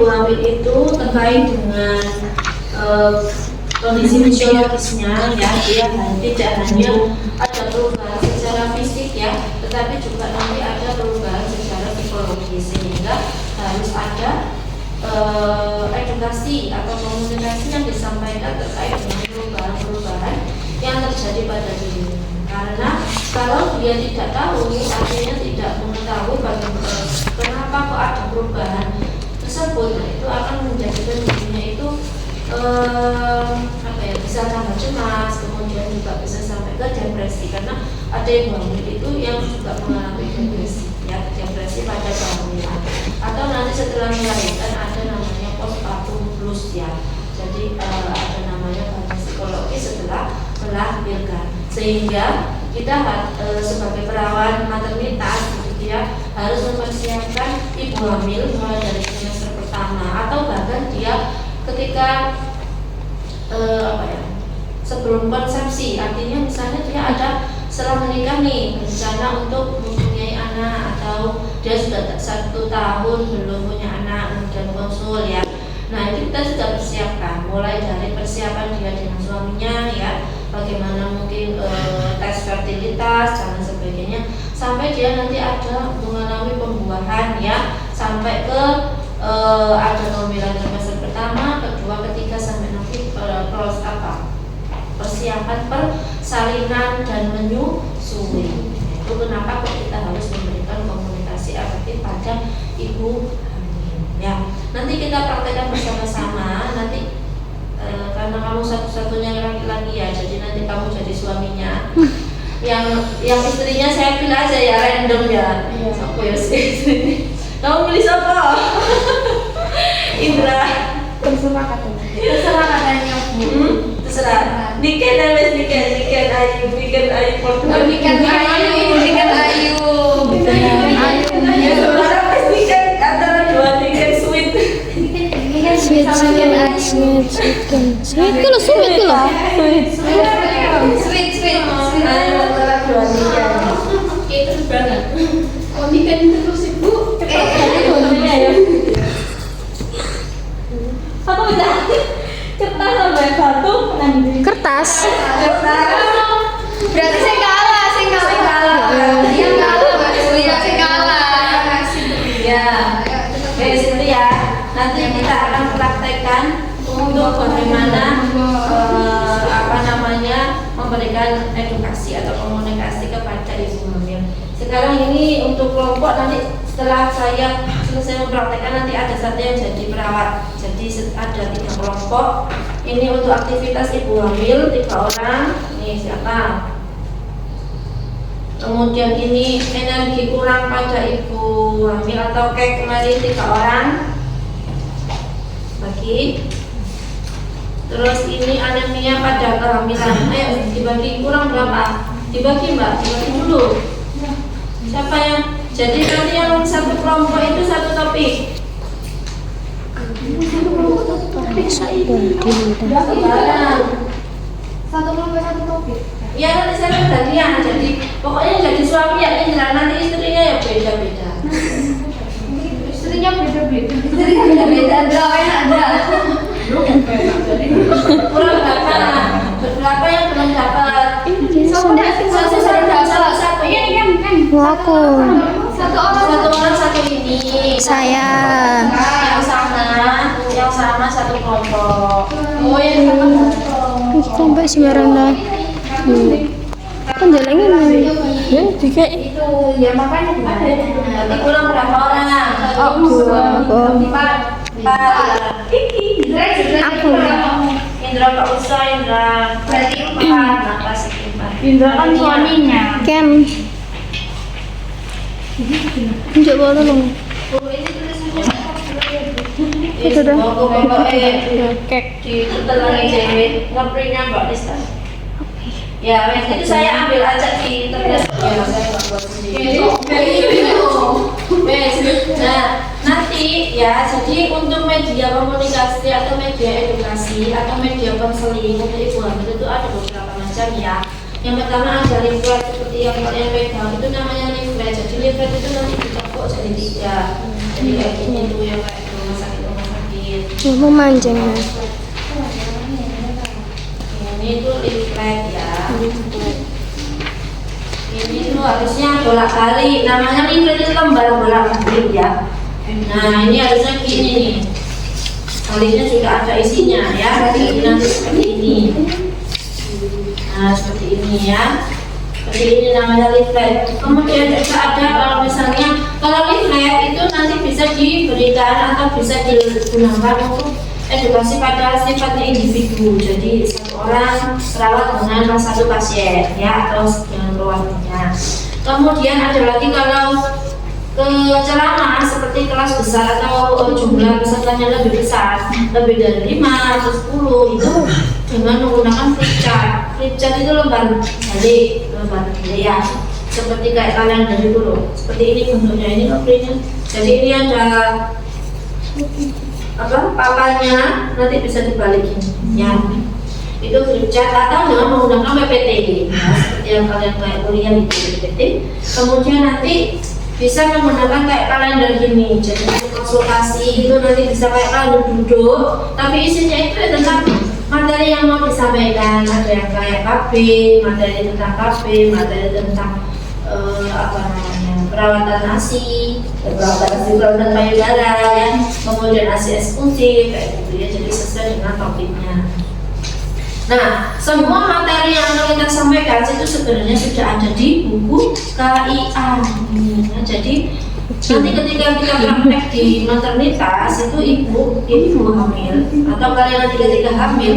ibu hamil itu terkait dengan kondisi fisiologisnya ya, dia tidak hanya ada perubahan secara fisik ya, tetapi juga nanti ada perubahan secara psikologis, sehingga harus ada edukasi atau komunikasi yang disampaikan terkait dengan perubahan-perubahan yang terjadi pada dirinya. Karena kalau dia tidak tahu, artinya tidak mengetahui bagaimana kenapa kok ada perubahan tersebut, nah itu akan menjadikan dirinya itu bisa tambah cemas, kemudian juga bisa sampai ke depresi, karena ada yang hamil itu yang juga mengalami depresi ya, depresi pada kehamilan atau nanti setelah melahirkan ada namanya postpartum blues ya. Jadi ada namanya gangguan psikologis setelah melahirkan, sehingga kita sebagai perawat maternitas gitu ya, harus mempersiapkan ibu hamil mulai dari semester pertama atau bahkan dia ketika sebelum konsepsi, artinya misalnya dia ada setelah menikah nih rencana untuk mempunyai anak, atau dia sudah 1 tahun belum punya anak kemudian konsul ya. Nah itu kita sudah persiapkan, mulai dari persiapan dia dengan suaminya ya, bagaimana mungkin tes fertilitas dan sebagainya, sampai dia nanti ada mengalami pembuahan ya, sampai ke ada kehamilan trimester pertama, kedua, ketiga, sampai nanti persiapan persalinan dan menyusui. Itu kenapa kok kita harus memberikan komunikasi efektif pada ibu hamil ya. Nanti kita praktekkan bersama-sama nanti karena kamu satu-satunya laki-laki ya, jadi nanti kamu jadi suaminya. yang istrinya saya pilih aja ya, random ya. Siapa ya sih? Kamu pilih siapa? Indra. Terserah katanya. Terserah. Niken Ayu, Niken Ayu. Sebenarnya Niken antara dua Niken sweet. Sweet kalau sweet lah. Sweet. Ayo antara dua Niken. Itu banget. Oh, Niken terus Ibu. Apa udah? Kertas sampai batu Kertas. Berarti saya kalah. Yang kalah. Ya. Dari situ ya. Nanti kita akan praktekkan untuk bagaimana memberikan edukasi atau komunikasi kepada ibu hamil. Sekarang ini untuk kelompok, nanti setelah saya selesai mempraktekkan nanti ada satu yang jadi perawat. Jadi ada 3 kelompok. Ini untuk aktivitas ibu hamil 3 orang. Ini siapa? Kemudian ini energi kurang pada ibu hamil atau kek kembali 3 orang. Bagi. Terus ini anemia pada kehamilan. Ayo dibagi, kurang berapa? Dibagi Mbak, dibagi dulu. Siapa yang? Jadi nanti yang satu kelompok itu satu topik. Satu kelompok satu topik. Iya nanti saya gantian. Jadi pokoknya jadi suami ya Indra, nanti istrinya ya beda-beda. Istrinya beda-beda. Ada. Kurang berapa yang belum dapat? Satu. Iya kan. Aku. Satu orang satu ini. Saya. Yang sama satu kelompok. Oh yang sama. Kelompok sembarang lah. Kan jalannya ya juga. Itu ya makanya Nanti kurang berapa orang? Aku. Indra Kak Usa, Indra. Berarti 4. Nah, kasih 4. Indra kan suaminya. Ken. Tunjuk bawa tolong. Itu dah. Kek di tetelan cewek. Ngeprintnya Mbak Lista. Ya, itu saya ambil aja di internet. Ya, saya nggak buat sendiri. Nah, nanti ya, jadi untuk media komunikasi atau media edukasi atau media konseling untuk ibu hamil itu ada beberapa macam ya. Yang pertama ada leaflet seperti yang kalian pegang, itu namanya leaflet. Jadi leaflet itu nanti dicopot jadi 3. Jadi kayak gini tuh yang kayak rumah sakit Ya, memanjang ya. Ini tuh leaflet ya. Ini tuh harusnya bolak-balik. Namanya leaflet itu lembar bolak-balik ya. Nah, ini harusnya gini nih. Baliknya sudah ada isinya ya. Jadi nanti seperti ini. Nah, seperti ini ya. Seperti ini namanya leaflet. Kemudian juga ada kalau misalnya leaflet itu nanti bisa diberikan atau bisa digunakan untuk edukasi pada sifatnya individu. Jadi satu orang perawat dengan satu pasien ya atau dengan keluarganya. Kemudian ada lagi kalau ceramah seperti kelas besar atau jumlah pesertanya lebih besar, lebih dari 5 atau 10 itu dengan menggunakan flipchart. Flipchart itu lembar balik ya. Seperti kayak kalian dari dulu. Seperti ini bentuknya, ini printnya. Jadi ini ada papannya, nanti bisa dibalikin ya. Itu flipchart atau dengan menggunakan PPT ya, seperti yang kalian kayak kuliah di PPT. Kemudian nanti bisa menggunakan kayak kalender gini. Jadi konsultasi itu nanti bisa kayak kalender duduk, tapi isinya itu tentang materi yang mau disampaikan. Ada yang kayak KB, materi tentang KB, materi tentang perawatan ASI, perawatan payudara ya, kemudian ASI eksklusif kayak gitu ya. Jadi sesuai dengan topiknya. Nah, semua materi yang akan kita sampaikan itu sebenarnya sudah ada di buku KIA. Nah, jadi nanti ketika kita praktek di maternitas itu ibu hamil atau kalian nanti ketika hamil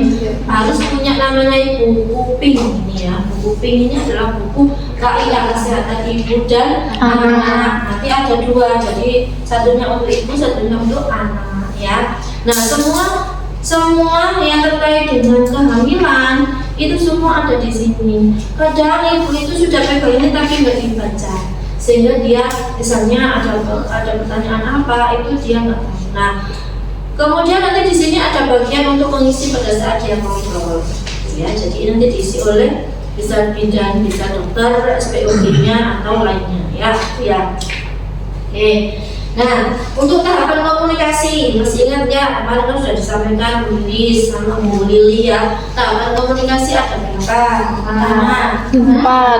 harus punya namanya buku pink ini ya. Buku pink ini adalah buku KIA, kesehatan ibu dan anak. Nanti ada dua, jadi satunya untuk ibu, satunya untuk anak ya. Nah, semua yang terkait dengan kehamilan itu semua ada di sini. Kadang ibu itu sudah pegang ini tapi nggak dibaca, sehingga dia misalnya ada pertanyaan apa itu dia nggak tahu. Nah, kemudian nanti di sini ada bagian untuk mengisi pada saat dia ngobrol. Ya, jadi nanti diisi oleh bisa bidan, bisa dokter, SPOG-nya atau lainnya ya. Oke. Nah, untuk tahapan komunikasi, masih ingat ya, kemarin kan sudah disampaikan Bu Lilis sama Bu Lili ya. Tahapan komunikasi ada berapa? Empat.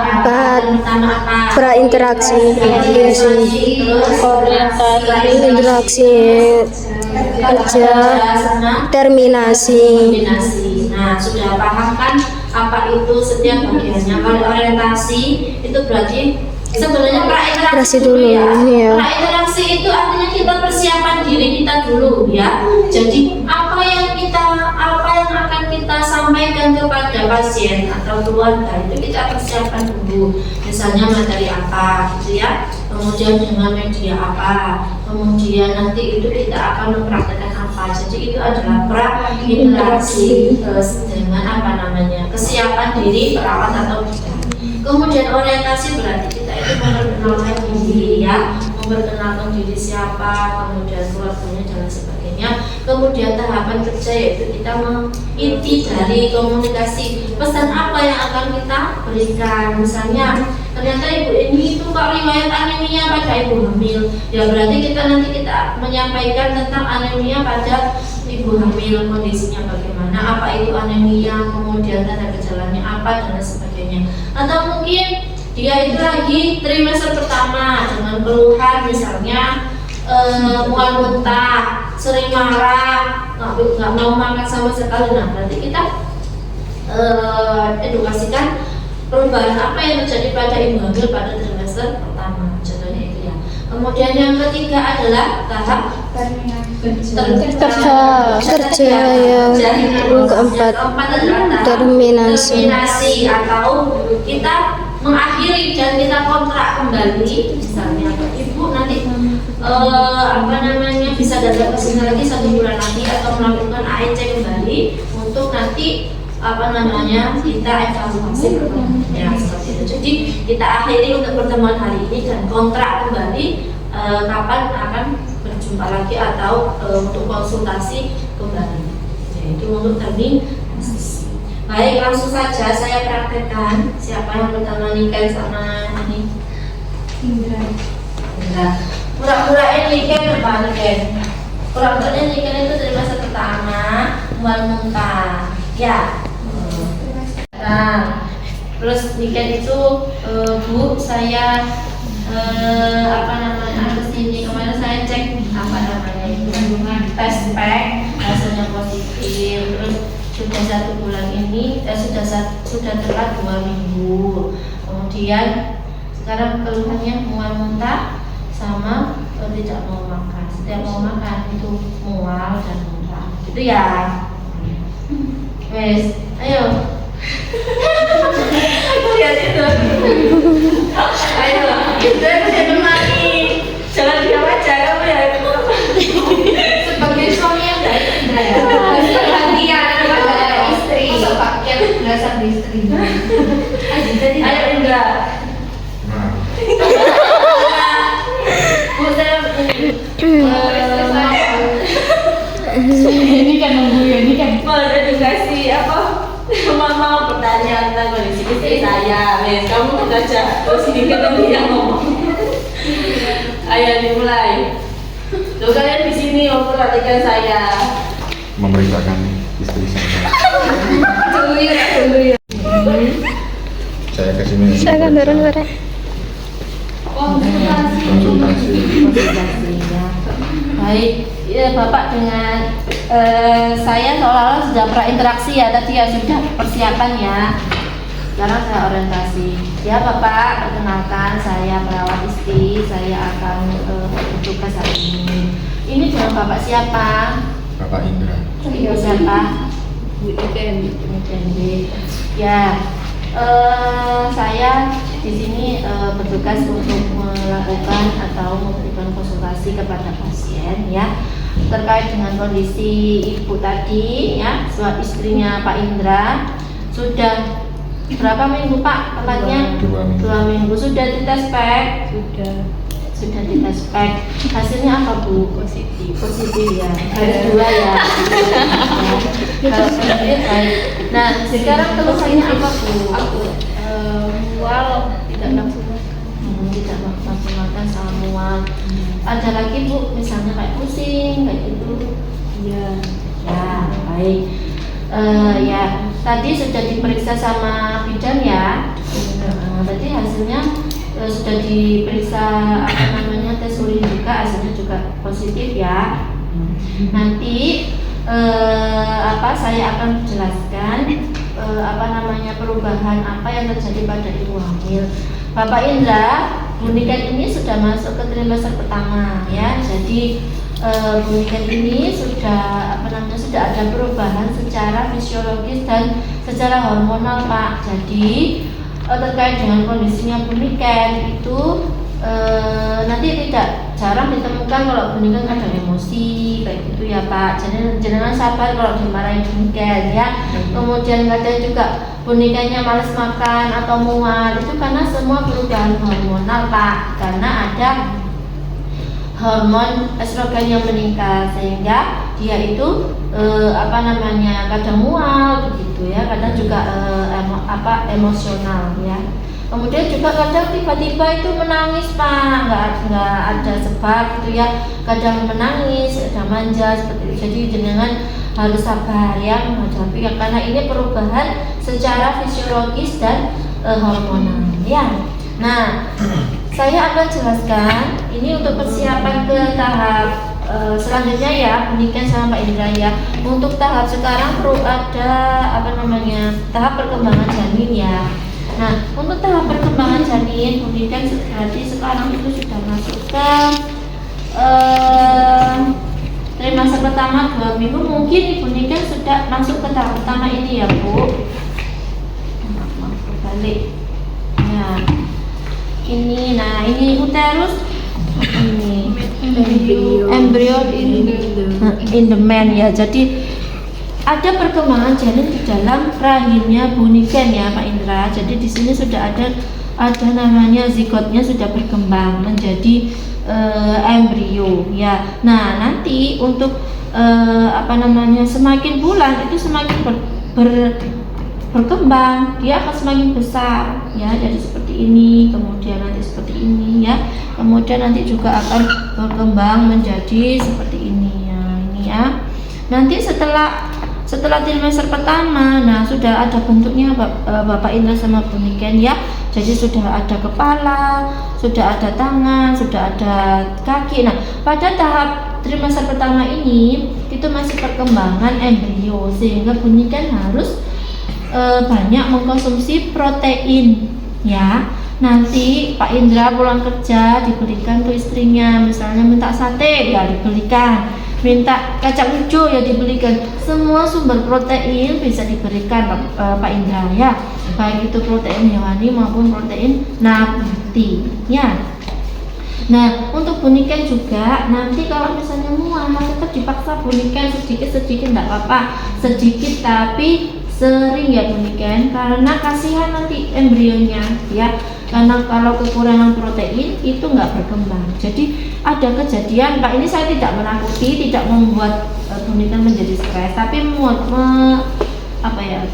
Pertama apa? Berinteraksi, orientasi, interaksi, kerja, terminasi. Nah, sudah paham kan apa itu setiap bagiannya? Kalau orientasi itu berarti sebenarnya prainteraksi dulu ya. Prainteraksi itu artinya kita persiapan diri kita dulu ya. Jadi apa yang akan kita sampaikan kepada pasien atau keluarga itu kita persiapan dulu. Misalnya materi apa gitu ya. Kemudian dengan media apa. Kemudian nanti itu kita akan mempraktekkan apa. Jadi itu adalah prainteraksi dengan kesiapan diri perawat atau bidan. Kemudian orientasi berarti kita itu memperkenalkan diri ya, memperkenalkan diri siapa, kemudian keluarganya dan sebagainya. Kemudian tahapan kerja yaitu kita menginti dari komunikasi pesan apa yang akan kita berikan. Misalnya ternyata ibu ini itu kok riwayat anemia pada ibu hamil, ya berarti kita menyampaikan tentang anemia pada ibu hamil, kondisinya bagaimana, apa itu anemia, kemudian tanda gejalanya apa dan sebagainya. Atau mungkin dia itu lagi trimester pertama dengan keluhan misalnya mual muntah, sering marah, nggak mau makan sama sekali. Nah, berarti kita edukasikan perubahan apa yang terjadi pada ibu hamil pada trimester pertama, contohnya itu ya. Kemudian yang ketiga adalah tahap kerja yang keempat terminasi atau kita mengakhiri dan kita kontrak kembali. Misalnya ibu nanti bisa datang ke sini lagi 1 bulan lagi atau melakukan AEC kembali untuk nanti kita evaluasi ya seperti itu. Jadi kita akhiri untuk pertemuan hari ini dan kontrak kembali kapan akan berjumpa lagi atau untuk konsultasi kembali. Yaitu untuk terminasi. Baik, langsung saja saya praktekkan. Siapa yang pertama Niken sama ini? Indra. Pura-pura Niken apa Niken? Pura-pura Niken itu dari masa pertama. pertama mual muntah ya. Nah, terus weekend itu Bu saya kesini kemarin saya cek tes pack hasilnya positif, terus sudah 1 bulan ini sudah telat 2 minggu, kemudian sekarang keluhannya mual muntah sama tidak mau makan. Setiap mau makan itu mual dan muntah gitu ya. Wes ayo lihat itu. Ayo, kita menemani. Jangan diam aja kamu ya. Sebagai suami yang baik, Indra ya. Perhatian kepada istri. Masa pakai berasa istri. Ayo Indra. Bu saya Ini kan nunggu ini kan. mau dikasih apa? Mau bertanya tentang kondisi istri saya. Wes, kamu tuh aja. Terus ini kita yang ngomong. Ayo dimulai. Loh kalian di sini memperhatikan saya. Memeriksakan istri saya. Tunggu ya. Saya ke sini. Saya akan turun bareng. Konsultasi. Ya. Baik, ya Bapak dengan saya seolah-olah sudah pernah interaksi ya tadi ya, sudah persiapan ya. Sekarang saya orientasi. Ya Bapak, perkenalkan saya perawat istri, saya akan bertugas hari ini. Ini dengan Bapak siapa? Bapak Indra. Ibu siapa? Bu Iken. Ya, saya di sini bertugas untuk melakukan atau memberikan konsultasi kepada pasien ya terkait dengan kondisi ibu tadi ya, istrinya Pak Indra. Sudah berapa minggu Pak tepatnya? 2 minggu. 2 minggu. Sudah dites pack? Sudah dites pack. Hasilnya apa Bu? Positif ya. Harus 2 ya. Kalau positif baik. Nah sekarang keluhannya apa Bu? Mual, tidak nafsu makan. Tidak nafsu makan sama mual. Ada lagi Bu, misalnya kayak pusing kayak gitu? Iya. Ya baik. Ya tadi sudah diperiksa sama bidan ya. Tadi hasilnya sudah diperiksa tes urin juga, hasilnya juga positif ya. Nanti saya akan jelaskan perubahan apa yang terjadi pada ibu hamil. Bapak Indra, Bu Niken ini sudah masuk ke trimester pertama ya. Jadi Bu Niken ini sudah ada perubahan secara fisiologis dan secara hormonal Pak. Jadi terkait dengan kondisinya Bu Niken itu nanti tidak jarang ditemukan kalau Bu Niken ada emosi kayak gitu ya Pak. Jadi jangan sabar kalau dimarahin Bu Niken ya. Kemudian kadang juga Bu Nikennya malas makan atau mual, itu karena semua perubahan hormonal Pak. Karena ada hormon estrogen yang meningkat sehingga dia itu kadang mual begitu ya, kadang juga emosional ya. Kemudian juga kadang tiba-tiba itu menangis Pak, nggak ada sebab gitu ya, kadang menangis, ada manja seperti itu. Jadi jenengan harus sabar ya menghadapi karena ini perubahan secara fisiologis dan hormonal ya. Nah, saya akan jelaskan ini untuk persiapan ke tahap selanjutnya ya, menikah sama Pak Indra ya. Untuk tahap sekarang perlu ada tahap perkembangan janin ya. Nah, untuk tahap perkembangan janin, pendidikan berarti sekarang itu sudah masuk ke trimester pertama 2 minggu. Mungkin Ibu Niken sudah masuk ke tahap pertama ini ya Bu. Maaf balik. Ya. Ini uterus, ini embrio in the man ya. Jadi ada perkembangan janin di dalam rahimnya Bu Niken ya Pak Indra. Jadi di sini sudah ada namanya zigotnya sudah berkembang menjadi embrio ya. Nah nanti untuk semakin bulan itu semakin berkembang, dia akan semakin besar ya. Jadi seperti ini, kemudian nanti seperti ini ya, kemudian nanti juga akan berkembang menjadi seperti ini ya. Ini ya. Nanti setelah trimester pertama, nah sudah ada bentuknya Bapak Indra sama Bu Niken ya. Jadi sudah ada kepala, sudah ada tangan, sudah ada kaki. Nah, pada tahap trimester pertama ini itu masih perkembangan embrio, sehingga Bu Niken harus banyak mengkonsumsi protein ya. Nanti Pak Indra pulang kerja dibelikan tuh istrinya, misalnya minta sate ya dibelikan, minta kacang hijau ya dibelikan. Semua sumber protein bisa diberikan Pak Indra ya, baik itu protein hewani maupun protein nabati ya. Nah, untuk Bu Niken juga nanti kalau misalnya mual tetap dipaksa Bu Niken sedikit enggak apa-apa, sedikit tapi sering ya Bu Niken, karena kasihan nanti embrionya ya. Karena kalau kekurangan protein itu nggak berkembang. Jadi ada kejadian, Pak, ini saya tidak menakuti, tidak membuat Bu Niken menjadi stres, tapi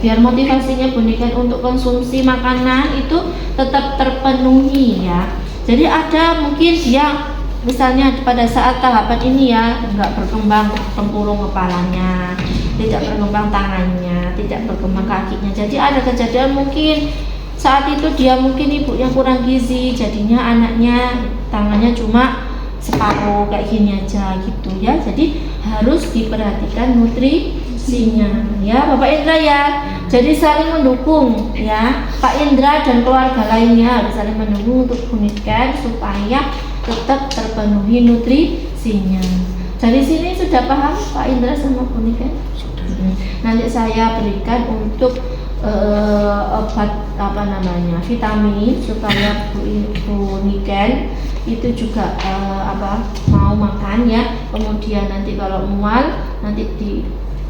biar motivasinya Bu Niken untuk konsumsi makanan itu tetap terpenuhi ya. Jadi ada mungkin dia misalnya pada saat tahapan ini ya nggak berkembang tempurung kepalanya, tidak berkembang tangannya, tidak berkembang kakinya. Jadi ada kejadian mungkin saat itu dia mungkin ibunya kurang gizi, jadinya anaknya tangannya cuma separuh kayak gini aja gitu ya. Jadi harus diperhatikan nutrisinya ya Bapak Indra ya. Jadi saling mendukung ya, Pak Indra dan keluarga lainnya harus saling mendukung untuk Bu Niken supaya tetap terpenuhi nutrisinya. Dari sini sudah paham Pak Indra sama Bu Niken? Nanti saya berikan untuk obat vitamin supaya Bu Niken itu juga mau makan ya. Kemudian nanti kalau mual nanti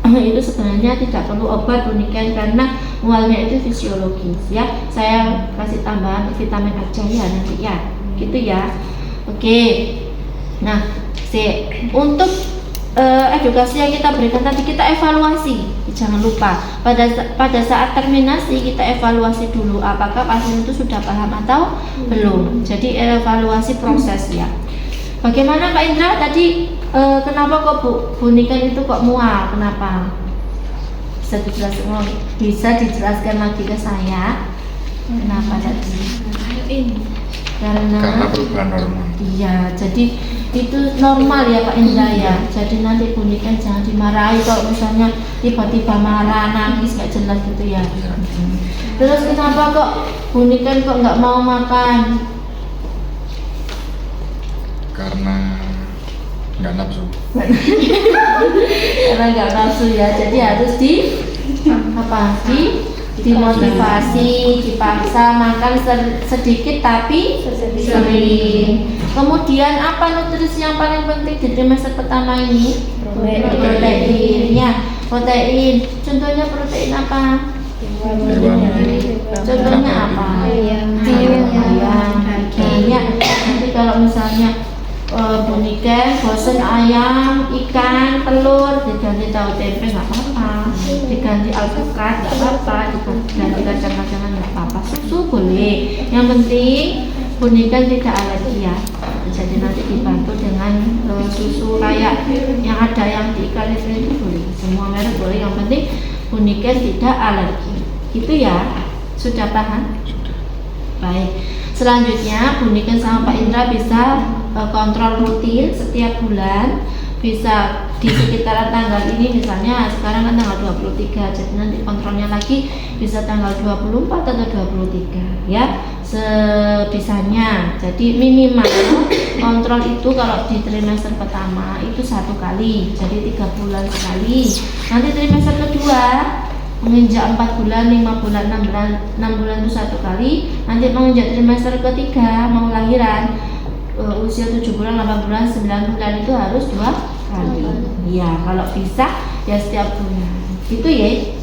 itu sebenarnya tidak perlu obat Bu Niken karena mualnya itu fisiologis ya. Saya kasih tambahan vitamin aja ya nanti ya, gitu ya. Oke. Nah, untuk edukasi yang kita berikan tadi, kita evaluasi, jangan lupa pada saat terminasi kita evaluasi dulu apakah pasien itu sudah paham atau belum. Jadi evaluasi proses ya. Bagaimana Pak Indra tadi, kenapa kok Bu Niken itu kok mual, kenapa? Bisa dijelaskan lagi ke saya kenapa tadi? Karena perubahan hormon. Iya, jadi itu normal ya Pak Indra ya. Jadi nanti Bu Niken jangan dimarahi kalau misalnya tiba-tiba marah, nangis nggak jelas gitu ya. Terus kenapa kok Bu Niken kok nggak mau makan? Karena nggak nafsu. Karena nggak nafsu ya. Jadi harus dimotivasi, dipaksa makan sedikit tapi sering. Kemudian apa nutrisi yang paling penting di trimester pertama ini? Protein. Ya, protein. Contohnya protein apa? Contohnya apa? Ayam. Ya. Nanti kalau misalnya Bu Niken bosen ayam, ikan, telur, diganti tahu tempe nggak apa-apa, diganti alpukat nggak apa-apa, diganti kacang-kacangan nggak apa-apa, susu boleh. Yang penting Bu Niken tidak alergi ya. Jadi nanti dibantu dengan susu kayak yang ada yang di ikan itu boleh, semua merek boleh. Yang penting Bu Niken tidak alergi. Itu ya, sudah paham? Baik. Selanjutnya Bu Niken sama Pak Indra bisa kontrol rutin setiap bulan, bisa di sekitaran tanggal ini, misalnya sekarang kan tanggal 23, jadi nanti kontrolnya lagi bisa tanggal 24 atau 23 ya, sebisanya. Jadi minimal kontrol itu kalau di trimester pertama itu 1 kali, jadi 3 bulan sekali. Nanti trimester kedua menginjak 4 bulan, 5 bulan, 6 bulan itu 1 kali. Nanti menginjak trimester ketiga mau lahiran, usia 7 bulan, 8 bulan, 9 bulan itu harus 2 kali. Ya, kalau bisa ya setiap bulan. Itu ya.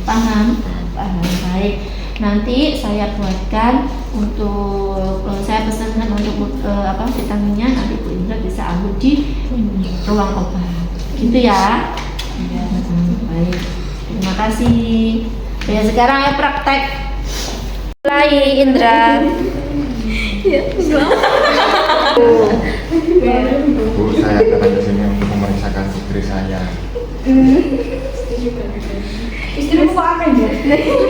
Paham? Paham. Baik. Nanti saya buatkan untuk saya pesankan untuk vitaminnya, nanti Bu Indra bisa ambil di ruang obat. Gitu ya. Baik. Terima kasih. Ya, sekarang ya praktek. Mulai Indra. Bu, saya datang ke sini untuk memeriksakan istri saya. Istrimu kok aneh ya?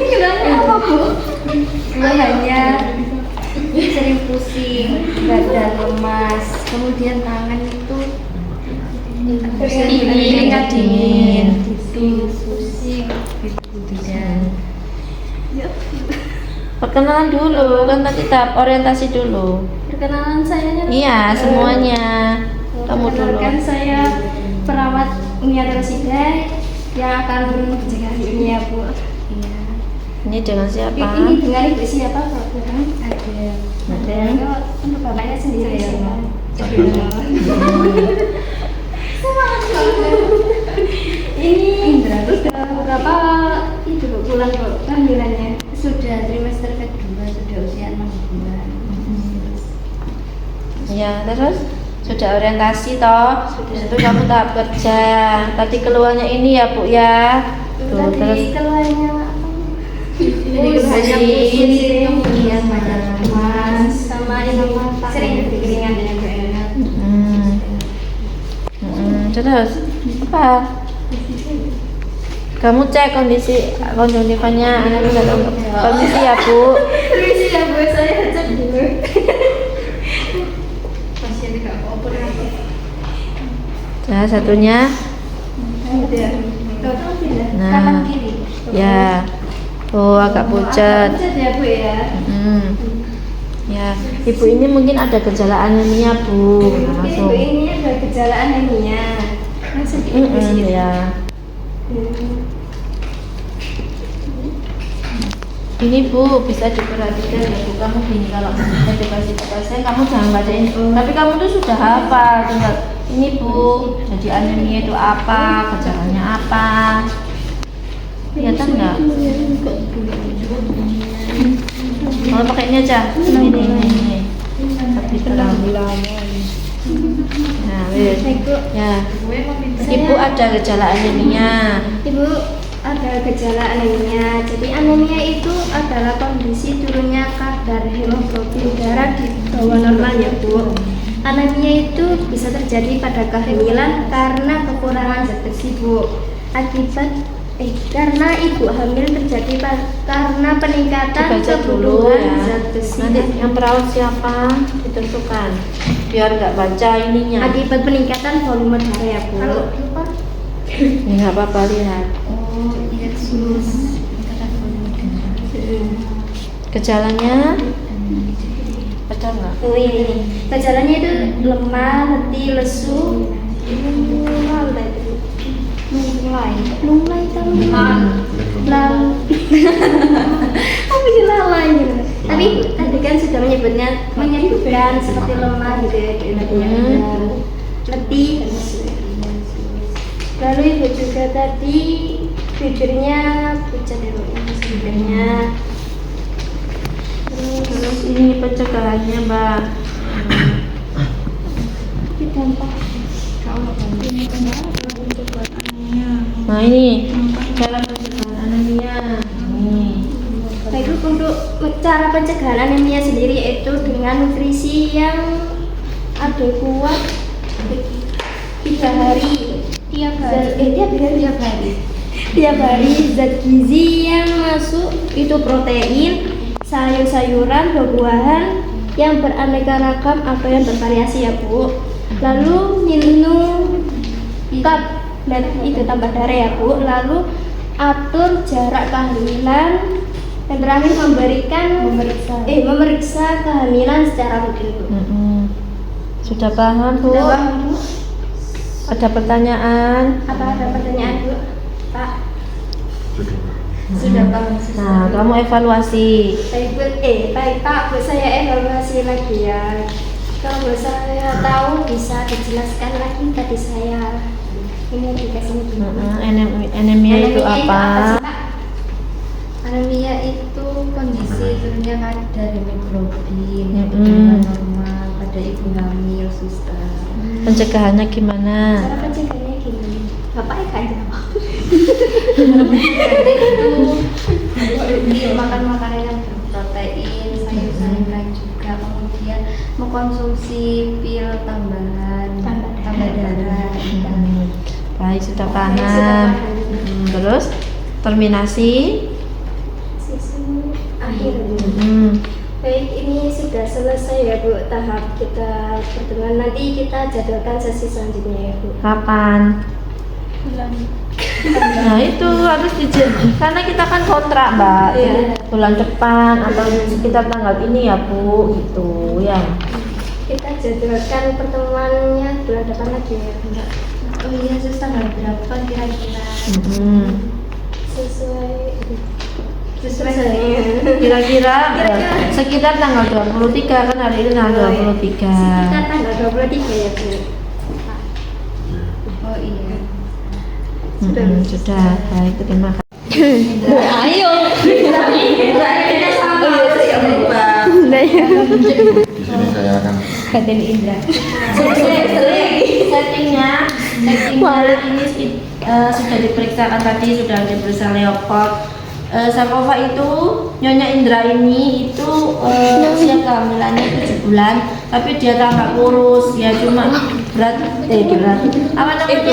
Kenapa apa Bu? Hanya sering pusing, badan lemas, kemudian tangan itu Keringat dingin. gitu, pusing gitu ya. Perkenalan dulu, kan tadi tahap orientasi dulu. Perkenalan saya Iya, semuanya. Kamu dulu. Perkenalkan saya perawat Unia Rosida yang akan menjaga ini ya Bu. Iya. Ini dengan siapa? Ini dengan ibu siapa Pak? Ada. Untuk bapaknya sendiri ya. Ini sudah berapa itu Bu, bulan Bu, kehamilannya? Sudah trimester kedua, sudah usia 6 bulan. Ya, terus sudah orientasi toh. Itu kamu tahap kerja. Tadi keluarnya ini ya, Bu ya. Tuh, Tadi terus keluarnya pusing. kemudian badan lemas sama ini sering keringat dengan berat. Terus apa? Kamu cek kondisi konjungtifannya, kondisi ya Bu. Permisi ya Bu, saya cek dulu. Masih tidak operasi. Nah, satunya. Nah. Kanan kiri. Ya. Oh, agak pucat. Pucat ya Bu ya. Ya, ibu ini mungkin ada gejala anemia Bu. Nah, Ibu langsung. ini ada gejala anemia. Langsung diinfus Ya. Ini Bu bisa diperhatikan ya Bu, kamu gini kalau edukasi ke pasien kamu jangan bacain, tapi kamu tuh sudah hafal, tinggal ini Bu, jadi anemia itu apa, gejalanya apa, kelihatan nggak? Kalau pakai ini aja, ini, tapi terang. Nah, wes. Ya, ibu ada gejala anemia. Ibu ada gejala anemia. Jadi anemia itu adalah kondisi turunnya kadar hemoglobin darah di bawah normal ya Bu. Anemia itu bisa terjadi pada kehamilan karena kekurangan zat besi Bu. Karena ibu hamil terjadi karena peningkatan Dibaca dulu kebutuhan ya. zat besi. Nanti yang perawat siapa ditentukan, biar nggak baca ininya. Akibat peningkatan volume darah ya Bu. Ya, nggak apa-apa lihat. Lihat sulus. Gejalanya ada nggak? Oh ini gejalanya itu lemah, letih, lesu, lunglai tahu apa sih lalai gitu. Tapi tadi kan sudah menyebutkan seperti lemah gitu ya, letih. Lalu ibu juga tadi bibirnya pucat ya Bu, bibirnya. Terus ini pencegahannya Mbak. Nah ini cara pencegahan anemia. Baik untuk cara pencegahan anemia sendiri yaitu dengan nutrisi yang adekuat 3 hari. Tiap hari zat gizi yang masuk itu protein, sayur-sayuran, buah-buahan yang beraneka ragam atau yang bervariasi ya Bu. Lalu minum tablet itu tambah darah ya Bu. Lalu atur jarak kehamilan dan terakhir memeriksa kehamilan secara rutin Bu. Sudah paham Bu? Sudah paham Bu? Ada pertanyaan? Apa ada pertanyaan Bu? Pak? Sudah. Sudah paham. Nah, kamu evaluasi. Baik Bu, baik Pak, Bu saya evaluasi lagi ya. Kalau saya tahu bisa dijelaskan lagi tadi saya ini dikasih gimana? Anemia itu apa? sih, Pak? Anemia itu kondisi turunnya kadar hemoglobin normal pada ibu hamil suster. Pencegahannya gimana? Cara pencegahannya gini, bapak kan jawab. Itu makan makanan yang berprotein, sayur-sayuran juga, kemudian mengkonsumsi pil tambahan tambah darah. baik, sudah paham. Terus terminasi. Sisi akhir. Baik, ini sudah selesai ya Bu tahap kita pertemuan. Nanti kita jadwalkan sesi selanjutnya ya Bu. Kapan? Nah itu harus karena kita kan kontrak Mbak. Jadi bulan depan atau sekitar tanggal ini ya Bu, gitu ya. Kita jadwalkan pertemuannya bulan depan lagi ya Mbak. Oh iya, tanggal berapa kira-kira? Sesuai Kira-kira sekitar tanggal 23 kan hari ini tanggal 23. sekitar tanggal 23 ya Bu. Oh iya. Sudah baik, terima kasih. Ayo. Di sini saya akan Settingnya ini sudah diperiksakan tadi, sudah diperiksa Leopold. Sarkova itu Nyonya Indra ini itu usia kehamilannya 7 bulan, tapi dia tambah kurus, ya cuma berat apa namanya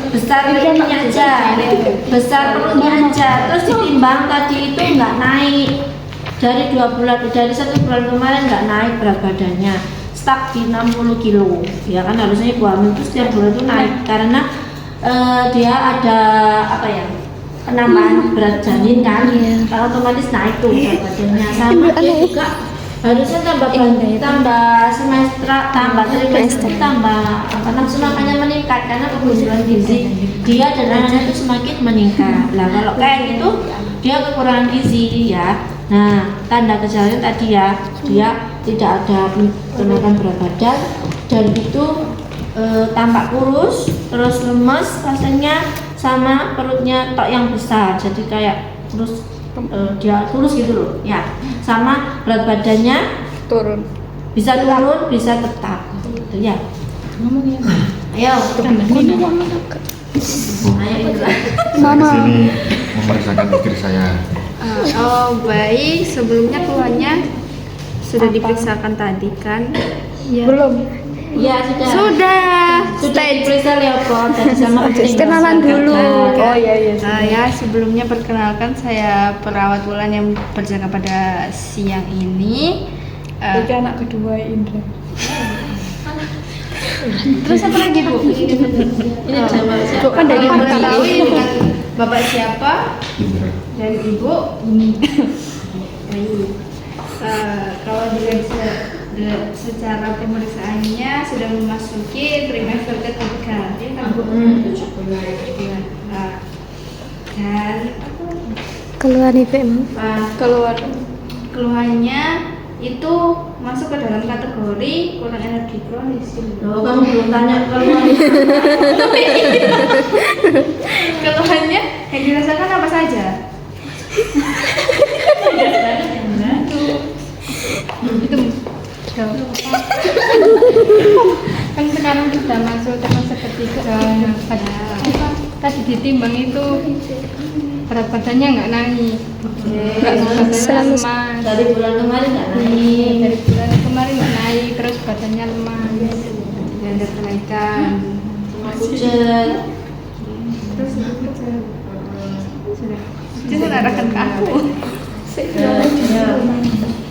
besar perutnya aja, terus ditimbang tadi itu nggak naik dari 1 bulan kemarin nggak naik berat badannya, stuck di 60 kilo, ya kan harusnya ibu hamil itu setiap bulan itu naik karena dia ada apa ya, penambahan berat janin kan, kalau otomatis naik tuh berat badannya. Sama dia juga harusnya tambah semester, tambah trimester, tambah apa nafsu makannya meningkat karena kebutuhan gizi dia dan anaknya itu semakin meningkat. Nah kalau kayak gitu dia kekurangan gizi ya. Nah tanda gejalanya tadi ya, dia tidak ada kenaikan berat badan dan itu tampak kurus, terus lemes rasanya, sama perutnya tok yang besar, jadi kayak kurus, dia kurus gitu loh ya, sama berat badannya bisa turun bisa tetap gitu ya. Ayo Indra. di sini memeriksakan istri saya. Oh baik, sebelumnya keluarnya sudah diperiksakan tadi kan? Belum. Ya sudah diperiksa Leopold dan sama Kenalan dulu. Oh iya. Ya sebelumnya perkenalkan, saya perawat Wulan yang berjaga pada siang ini. Jadi anak kedua Indra. Terus apa lagi Bu? ini jawab Bu kan dari mengetahui dengan Bapak siapa Indra. dan Ibu ini. Kalau dilihat secara pemeriksaannya sudah memasuki trimester ketiga, ya kan Bu? 7 bulan. Dan Keluhan IPM. keluhannya itu masuk ke dalam kategori kurang energi kronis. Oh, kamu belum tanya keluar. Keluhannya yang dirasakan apa saja? Itu kan sekarang sudah masuk trimester ketiga. Tadi ditimbang itu berat badannya nggak naik. Badannya lemas. Dari bulan kemarin nggak naik. Dari bulan kemarin nggak naik, terus badannya lemas. Dan ada kenaikan. Cuma pucat. Terus sudah. Itu arahkan ke aku.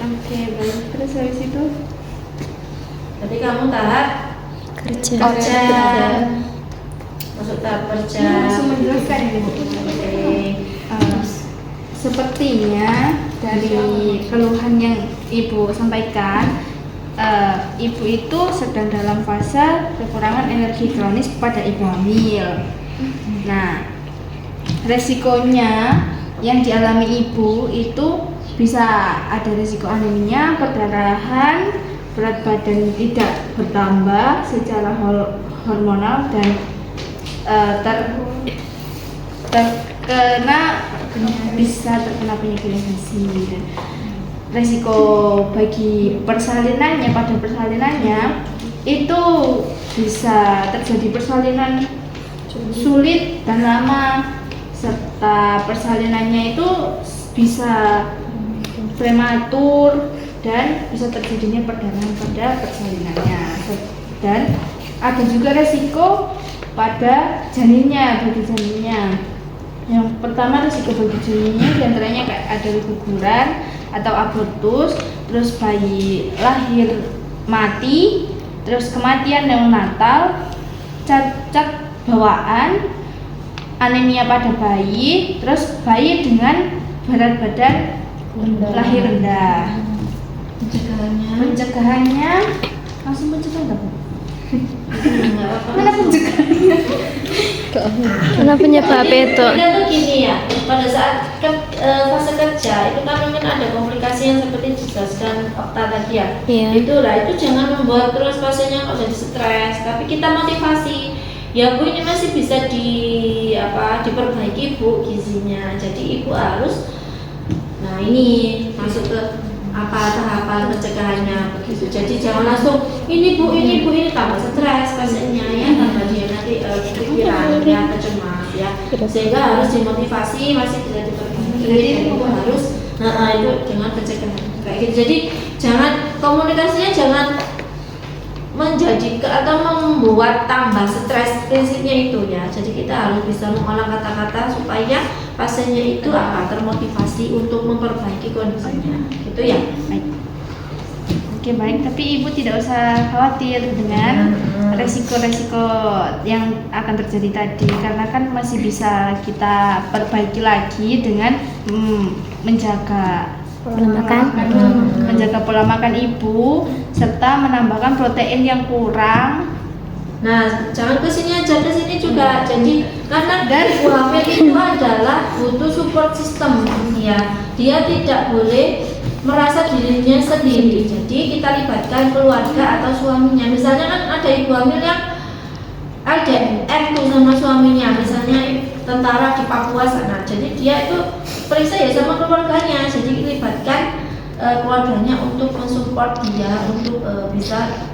Oke, baik. Terus habis itu Tadi kamu tahap kerja. Masuk tahap kerja. langsung menjelaskan ini. Oke. Sepertinya dari keluhan yang Ibu sampaikan, Ibu itu sedang dalam fase kekurangan energi kronis pada ibu hamil. Nah, resikonya yang dialami Ibu itu bisa ada resiko anemia, perdarahan, berat badan tidak bertambah secara hormonal dan bisa terkena penyakit infeksi. Resiko bagi persalinannya, pada persalinannya itu bisa terjadi persalinan sulit dan lama, serta persalinannya itu bisa prematur dan bisa terjadinya perdarahan pada persalinannya. Dan ada juga resiko pada janinnya, bagi janinnya. Yang pertama risiko bagi janinnya diantaranya kayak ada keguguran atau abortus, terus bayi lahir mati, terus kematian neonatal, cacat bawaan, anemia pada bayi, terus bayi dengan berat badan lahir rendah. Pencegahannya langsung mencegah enggak, Bu? Mana pencegahannya? Karena penyebab itu. Kita tuh gini ya, pada saat fase kerja itu kan mungkin ada komplikasi yang seperti dijelaskan Okta tadi ya. Iya. Itulah, itu jangan membuat terus pasiennya kok jadi stres, tapi kita motivasi. Ya Bu, ini masih bisa diperbaiki Bu gizinya. Jadi Ibu harus, nah ini masuk ke tahapan pencegahannya begitu. Jadi jangan langsung ini Bu ini tambah stres pasiennya ya, tambah dia nanti pikiran ya, cemas ya. Sehingga harus dimotivasi, masih bisa diperbaiki. Jadi Ibu harus itu dengan pencegahan kayak gitu. Jadi jangan komunikasinya jangan menjadi atau membuat tambah stres, prinsipnya itu ya. Jadi kita harus bisa mengolah kata-kata supaya pasiennya itu termotivasi untuk memperbaiki kondisinya, gitu ya. Baik. Oke, baik, tapi Ibu tidak usah khawatir dengan resiko-resiko yang akan terjadi tadi, karena kan masih bisa kita perbaiki lagi dengan menjaga pola makan Ibu serta menambahkan protein yang kurang. Nah, jangan kesini aja, kesini juga. Jadi karena ibu hamil itu adalah butuh support system ya. Dia tidak boleh merasa dirinya sendiri. Jadi kita libatkan keluarga atau suaminya. Misalnya kan ada ibu hamil yang LDR tuh sama suaminya, misalnya tentara di Papua sana. Jadi dia itu periksa ya sama keluarganya. Jadi libatkan keluarganya untuk mensupport dia untuk bisa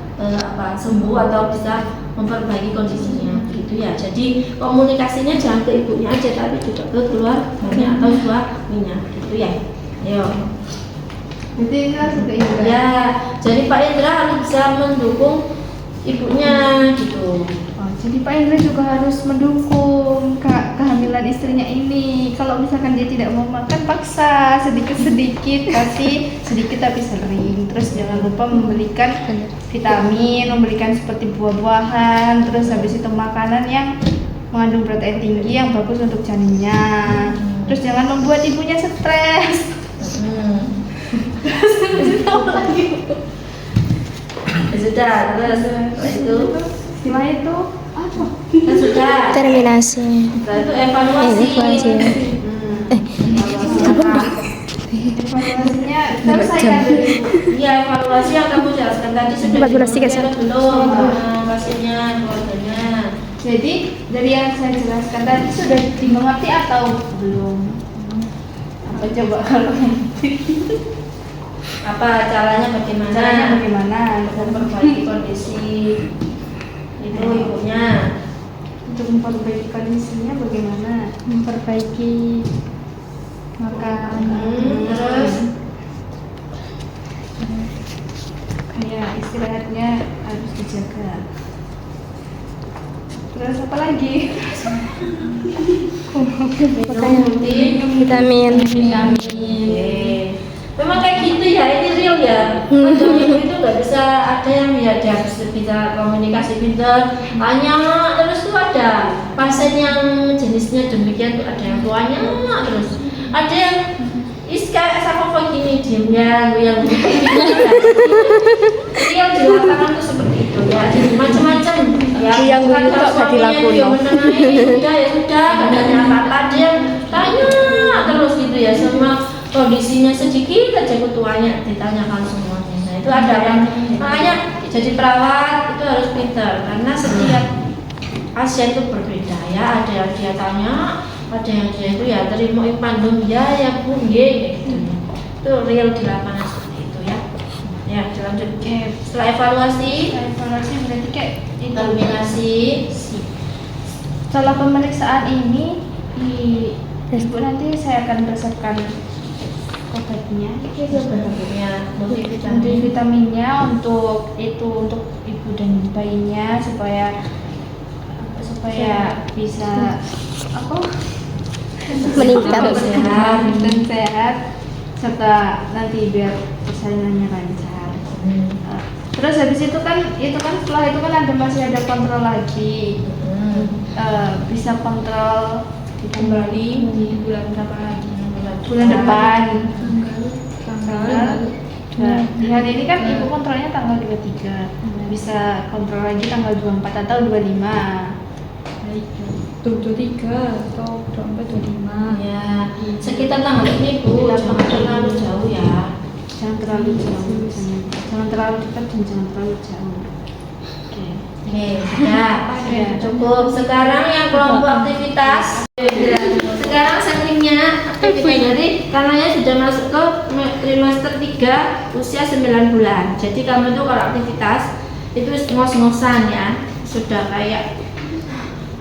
sembuh atau bisa memperbaiki kondisinya gitu ya. Jadi komunikasinya jangan ke ibunya aja, tapi juga ke keluarganya atau suaminya gitu ya. Ayo. Jadi langsung ke Ibu. Ya, jadi Pak Indra harus bisa mendukung ibunya gitu. Jadi Pak Indra juga harus mendukung kehamilan istrinya ini. Kalau misalkan dia tidak mau makan, paksa sedikit-sedikit, kasih sedikit tapi sering. Terus jangan lupa memberikan vitamin, memberikan seperti buah-buahan. Terus habis itu makanan yang mengandung protein tinggi yang bagus untuk janinnya. Terus jangan membuat ibunya stres. Sudah, terus Setelah itu apa? sudah. Terminasi. Setelah itu evaluasi. Evaluasinya selesaikan dulu. Iya, evaluasi yang kamu jelaskan tadi sudah 14 tiga dilakukan belum? Pasiennya, keluarganya. Jadi dari yang saya jelaskan tadi sudah dimengerti atau belum? Apa coba kalau Apa caranya bagaimana? caranya bagaimana? Memperbaiki kondisi itu ibunya. Untuk memperbaiki kondisinya bagaimana? Memperbaiki makan, Terus ya istirahatnya harus dijaga. Terus apa lagi? Vitamin. Memang kayak gitu ya, ini real ya. Kadang ibu itu nggak bisa, ada yang ya dia bisa komunikasi pintar, tanya terus tuh ada pasien yang jenisnya demikian tuh, ada yang tuanya terus, ada yang kayak sama gini diem yang jadi yang di lapangan tuh seperti itu ya, jadi macam-macam ya. Yang Bukan dulu kok gak suaminya dilakuin, dia no? menengahi, ya sudah gak ada apa-apa, dia tanya terus gitu ya, sama kondisinya sedikit aja ketuanya ditanyakan semuanya. Nah itu ada yang makanya jadi perawat itu harus pintar, karena setiap pasien itu berbeda ya, ada yang dia tanya, ada yang dia itu ya terima pandem ya Bu kayak gitu ya. Itu real di lapangan seperti itu ya. Ya dilanjut. Setelah evaluasi berarti kayak itu. terminasi. Setelah pemeriksaan ini Ibu nanti saya akan resepkan obatnya, multivitaminnya untuk ibu dan bayinya supaya supaya bisa apa Meningkat. sehat dan sehat serta nanti biar persalinannya lancar. Terus habis itu kan setelah itu kan masih ada kontrol lagi. Bisa kontrol kembali di bulan berapa lagi? Bulan depan. Nah, di hari ini kan ibu kontrolnya tanggal 23. Bisa kontrol lagi tanggal 24 atau 25. 23 atau 24, 25. Ya, sekitar tanggal ini Bu, jangan terlalu jauh ya. Jangan terlalu jauh, jangan terlalu dekat dan jangan terlalu jauh. Oke. Oke, sudah cukup. Sekarang yang kelompok aktivitas. Sekarang settingnya aktivitas dari karenanya sudah masuk ke trimester 3 usia 9 bulan. Jadi kamu itu kalau aktivitas itu ngos-ngosan ya, sudah kayak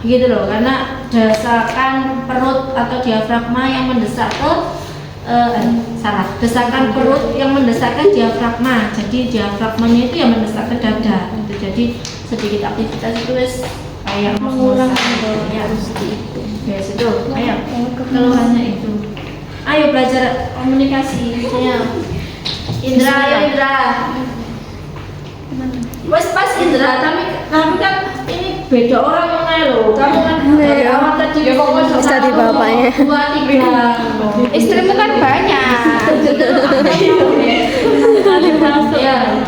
gitu loh, karena desakan perut atau diafragma yang mendesak ke desakan perut yang mendesakkan diafragma. Jadi diafragmanya itu yang mendesak ke dada. Gitu. Jadi sedikit aktivitas itu wis kayak Mengulang ya harus itu. Ya situ. Ayo keluhannya itu. Ayo belajar komunikasi. Ya. Indra, ayo Indra. Wes pas Indra, tapi kamu kan ini beda orang yang loh. Kamu kan awal tadi Ya, kok nggak bisa di bapaknya. 2, 3. Istrimu kan banyak. Ya.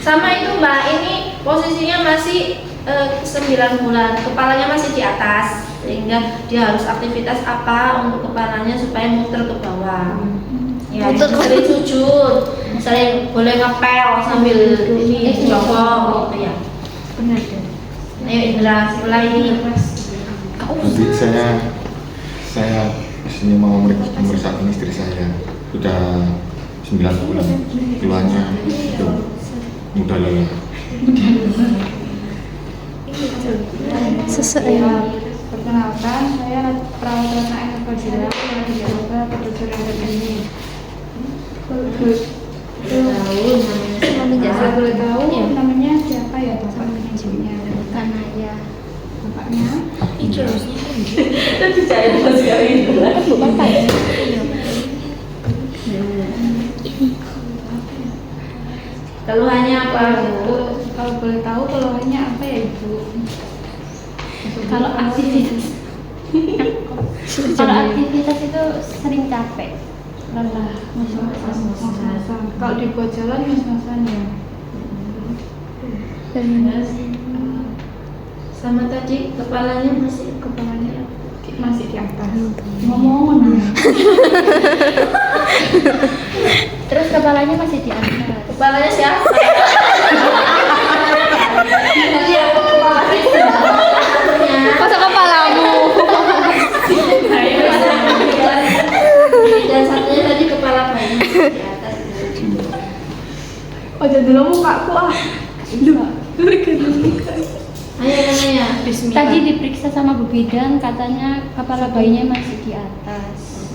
Sama itu Mbak, ini posisinya masih 9 bulan, kepalanya masih di atas, sehingga dia harus aktivitas apa untuk kepalanya supaya muter ke bawah. Ya, sering sujud, misalnya boleh ngepel sambil ini jongkok gitu ya. Benar deh. Ayo Indra, mulai ini. Nanti saya kesini mau memeriksakan istri saya. Sudah 9 bulan. Keluarnya itu mudah lelah. Sesuai. Perkenalkan, saya perawat Rana Air Fazila yang di Jakarta pada sore hari ini. Kalau boleh tahu namanya siapa ya bapak manajernya? Kanaya. Bapaknya? Bapak ya? Keluhannya apa Bu? Kalau boleh tahu keluhannya apa ya Ibu? Kalau aktivitas itu sering capek, lelah, Ngos-ngosan. Kalau dibuat jalan ngos-ngosan ya. Sama tadi kepalanya masih Kepalanya masih di atas. Ngomong nih. terus kepalanya masih di atas. kepalanya siapa? Tadi aku kepalanya. Masa kepalamu? Dan satunya tadi kepala bayi di atas. Oh jadi dulu mukaku ah. Ayo Naya. Tadi diperiksa sama Bu Bidan, katanya kepala bayinya masih di atas.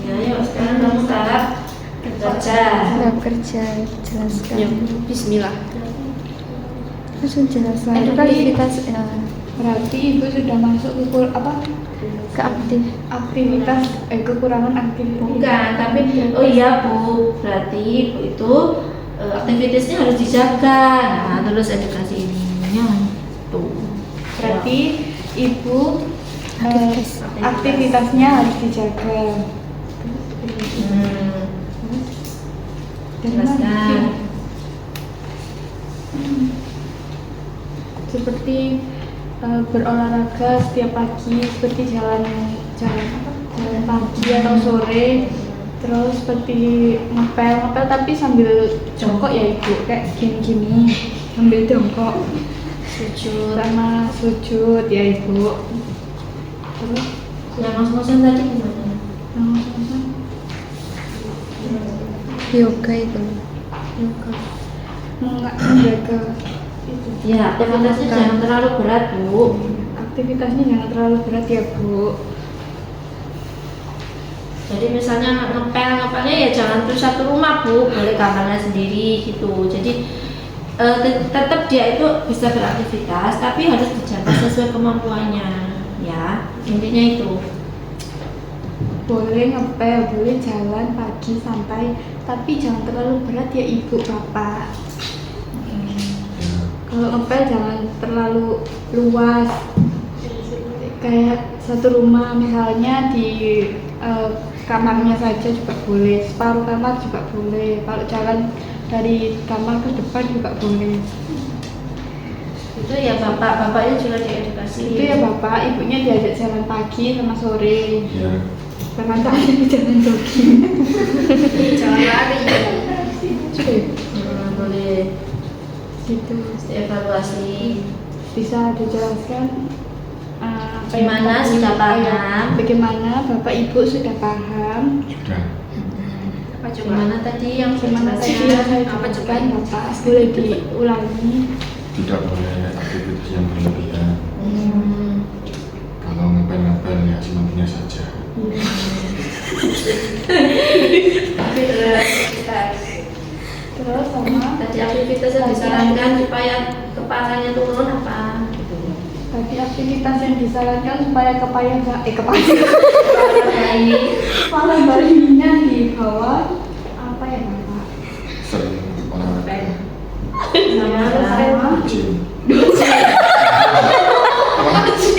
Ya, ayo sekarang kamu tahap kerja. Tahap kerja, jelaskan. Bismillah. Langsung jelaskan. Itu Aktivitas ya, Berarti Ibu sudah masuk ke ke aktif. aktivitas kekurangan aktivitas. Bukan, tapi oh iya Bu, berarti Ibu itu aktivitasnya harus dijaga. Nah, terus edukasi ininya tuh. Berarti Ibu aktivitasnya harus dijaga. Jelaskan. Seperti berolahraga setiap pagi, seperti jalan pagi atau sore, terus seperti ngepel tapi sambil jongkok ya Ibu, kayak gini sambil jongkok, Sujud. sama sujud ya Ibu. Terus Yang ngos-ngosan tadi gimana? ngos-ngosan. Yoga itu. Menjaga itu. Ya, aktivitasnya jangan terlalu berat Bu. Aktivitasnya jangan terlalu berat ya Bu. Jadi misalnya ngepelnya ya jangan terus satu rumah Bu, boleh kamarnya sendiri gitu. Jadi tetap dia itu bisa beraktivitas, tapi harus dijaga sesuai kemampuannya, ya intinya itu. Boleh ngepel, boleh jalan pagi santai, tapi jangan terlalu berat ya ibu bapak. Kalau ngepel jangan terlalu luas, kayak satu rumah misalnya di kamarnya saja juga boleh, separuh kamar juga boleh, kalau jalan dari kamar ke depan juga boleh. Itu ya bapaknya juga diedukasi. Itu ya bapak, ibunya diajak jalan pagi sama sore. Ya. Jangan tadi jangan jogging. Jangan lari. Boleh Gitu. evaluasi. Bisa dijelaskan Gimana sudah paham? Bagaimana bapak ibu sudah paham? Sudah. Gimana tadi yang Gimana tadi yang saya jelaskan bapak boleh diulangi. Tidak boleh aktivitas yang berlebihan. Kalau ngepel ya semampunya saja. Terus sama Tadi aktivitas yang disarankan supaya kepalanya turun apa? tadi aktivitas yang disarankan supaya kepala bayinya di bawah apa ya bapak? Sering olahraga. Sama Gym.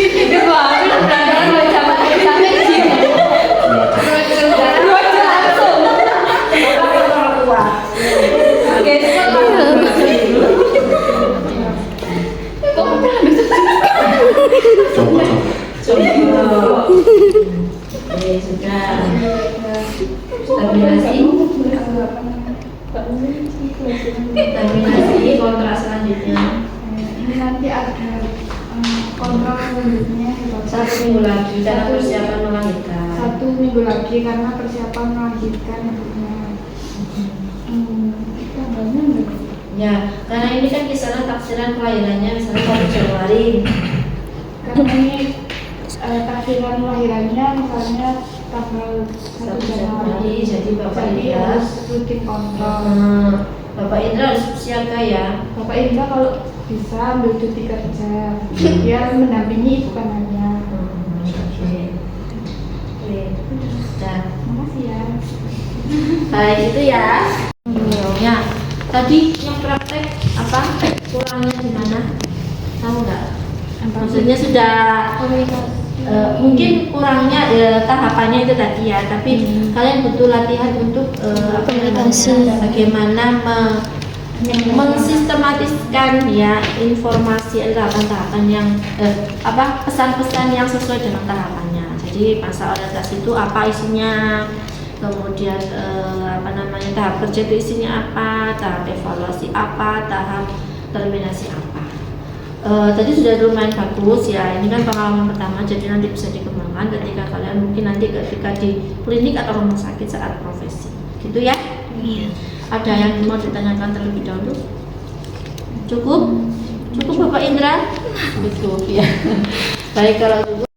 Itu baru udah sampai Coba. sudah stabilisasi kontrak selanjutnya ini nanti ada kontrol selanjutnya ya, Bapak. 1 minggu lagi dalam persiapan melahirkan. 1 minggu lagi karena persiapan melahirkan ibunya. Tanggalnya enggak? Ya, karena ini kan kisaran taksiran kelahirannya misalnya 1 Januari. Karena ini taksiran lahirannya misalnya tanggal 1 Januari, jadi Bapak jadi Indra harus rutin kontrol. Bapak Indra harus siaga ya. Bapak Indra kalau bisa ambil cuti kerja, dia mendampingi ibu kanannya. Oke. Sudah. Makasih ya. Baik itu ya. Ya. Tadi yang praktek apa? Kurangnya di mana? Tahu nggak? Maksudnya sudah mungkin kurangnya tahapannya itu tadi ya, tapi kalian butuh latihan untuk bagaimana mensistematiskan ya informasi tahapan-tahapan yang pesan-pesan yang sesuai dengan tahapannya. Jadi masa orientasi itu apa isinya, kemudian tahap kerja itu isinya apa, tahap evaluasi apa, tahap terminasi apa. Tadi sudah lumayan bagus ya, ini kan pengalaman pertama, jadi nanti bisa dikembangkan ketika kalian mungkin nanti ketika di klinik atau rumah sakit saat profesi gitu ya. Ada yang mau ditanyakan terlebih dahulu? Cukup Bapak Indra? Cukup ya. Baik kalau cukup